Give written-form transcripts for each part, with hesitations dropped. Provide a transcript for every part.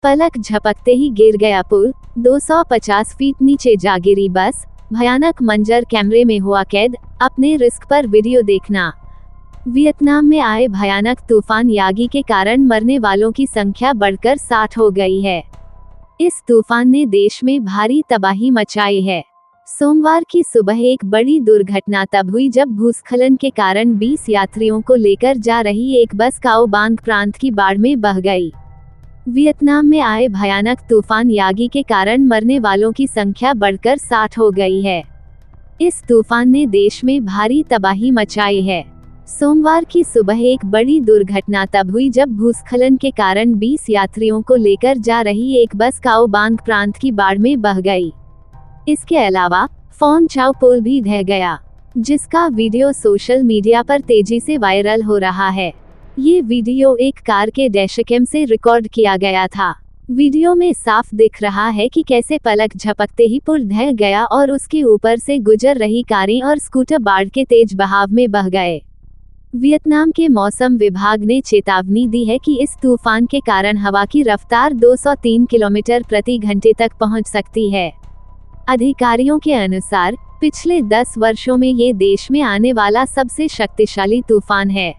पलक झपकते ही गिर गया पुल, 250 फीट नीचे जा गिरी बस, भयानक मंजर कैमरे में हुआ कैद, अपने रिस्क पर वीडियो देखना। वियतनाम में आए भयानक तूफान यागी के कारण मरने वालों की संख्या बढ़कर 60 हो गई है। इस तूफान ने देश में भारी तबाही मचाई है। सोमवार की सुबह एक बड़ी दुर्घटना तब हुई जब भूस्खलन के कारण 20 यात्रियों को लेकर जा रही एक बस काओ बांग प्रांत की बाढ़ में बह गई। वियतनाम में आए भयानक तूफान यागी के कारण मरने वालों की संख्या बढ़कर 60 हो गई है। इस तूफान ने देश में भारी तबाही मचाई है। सोमवार की सुबह एक बड़ी दुर्घटना तब हुई जब भूस्खलन के कारण 20 यात्रियों को लेकर जा रही एक बस काओ बांग प्रांत की बाढ़ में बह गई। इसके अलावा फोन चाओ पुल भी ढह गया, जिसका वीडियो सोशल मीडिया पर तेजी से वायरल हो रहा है। ये वीडियो एक कार के डैशकैम से रिकॉर्ड किया गया था। वीडियो में साफ दिख रहा है कि कैसे पलक झपकते ही पुल ढह गया और उसके ऊपर से गुजर रही कारें और स्कूटर बाढ़ के तेज बहाव में बह गए। वियतनाम के मौसम विभाग ने चेतावनी दी है कि इस तूफान के कारण हवा की रफ्तार 203 किलोमीटर प्रति घंटे तक पहुंच सकती है। अधिकारियों के अनुसार पिछले 10 वर्षों में ये देश में आने वाला सबसे शक्तिशाली तूफान है।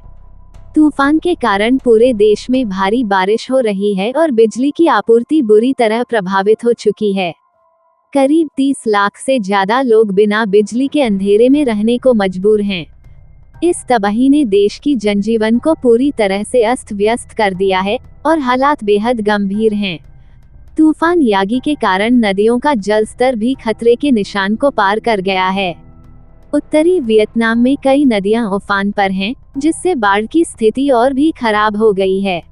तूफान के कारण पूरे देश में भारी बारिश हो रही है और बिजली की आपूर्ति बुरी तरह प्रभावित हो चुकी है। करीब 30 लाख से ज्यादा लोग बिना बिजली के अंधेरे में रहने को मजबूर हैं। इस तबाही ने देश की जनजीवन को पूरी तरह से अस्त व्यस्त कर दिया है और हालात बेहद गंभीर हैं। तूफान यागी के कारण नदियों का जल स्तर भी खतरे के निशान को पार कर गया है। उत्तरी वियतनाम में कई नदियां उफान पर हैं, जिससे बाढ़ की स्थिति और भी खराब हो गई है।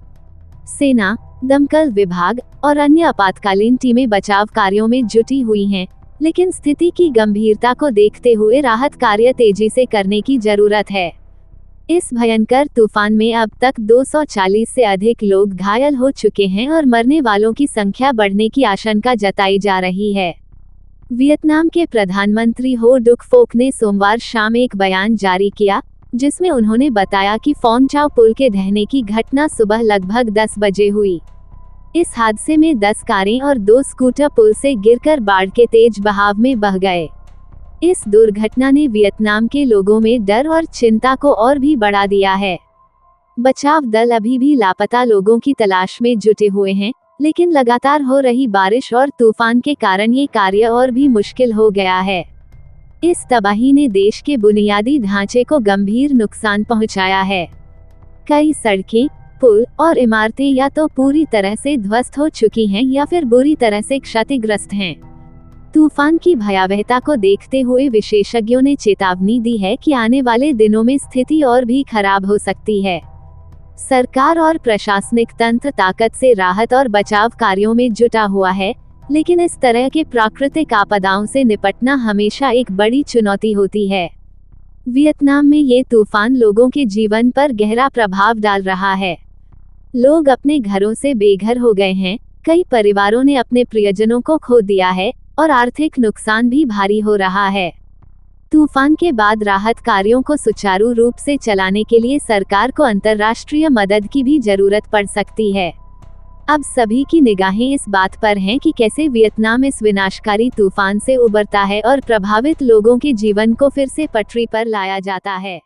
सेना, दमकल विभाग और अन्य आपातकालीन टीमें बचाव कार्यों में जुटी हुई हैं, लेकिन स्थिति की गंभीरता को देखते हुए राहत कार्य तेजी से करने की जरूरत है। इस भयंकर तूफान में अब तक 240 से अधिक लोग घायल हो चुके हैं और मरने वालों की संख्या बढ़ने की आशंका जताई जा रही है। वियतनाम के प्रधानमंत्री हो डुक फोक ने सोमवार शाम एक बयान जारी किया, जिसमें उन्होंने बताया कि फोन चाओ पुल के ढहने की घटना सुबह लगभग 10 बजे हुई। इस हादसे में 10 कारें और 2 स्कूटर पुल से गिरकर बाढ़ के तेज बहाव में बह गए। इस दुर्घटना ने वियतनाम के लोगों में डर और चिंता को और भी बढ़ा दिया है। बचाव दल अभी भी लापता लोगों की तलाश में जुटे हुए हैं, लेकिन लगातार हो रही बारिश और तूफान के कारण ये कार्य और भी मुश्किल हो गया है। इस तबाही ने देश के बुनियादी ढांचे को गंभीर नुकसान पहुंचाया है। कई सड़कें, पुल और इमारतें या तो पूरी तरह से ध्वस्त हो चुकी हैं या फिर बुरी तरह से क्षतिग्रस्त हैं। तूफान की भयावहता को देखते हुए विशेषज्ञों ने चेतावनी दी है कि आने वाले दिनों में स्थिति और भी खराब हो सकती है। सरकार और प्रशासनिक तंत्र ताकत से राहत और बचाव कार्यों में जुटा हुआ है, लेकिन इस तरह के प्राकृतिक आपदाओं से निपटना हमेशा एक बड़ी चुनौती होती है। वियतनाम में ये तूफान लोगों के जीवन पर गहरा प्रभाव डाल रहा है। लोग अपने घरों से बेघर हो गए हैं, कई परिवारों ने अपने प्रियजनों को खो दिया है और आर्थिक नुकसान भी भारी हो रहा है। तूफान के बाद राहत कार्यों को सुचारू रूप से चलाने के लिए सरकार को अंतर्राष्ट्रीय मदद की भी जरूरत पड़ सकती है। अब सभी की निगाहें इस बात पर हैं कि कैसे वियतनाम इस विनाशकारी तूफान से उबरता है और प्रभावित लोगों के जीवन को फिर से पटरी पर लाया जाता है।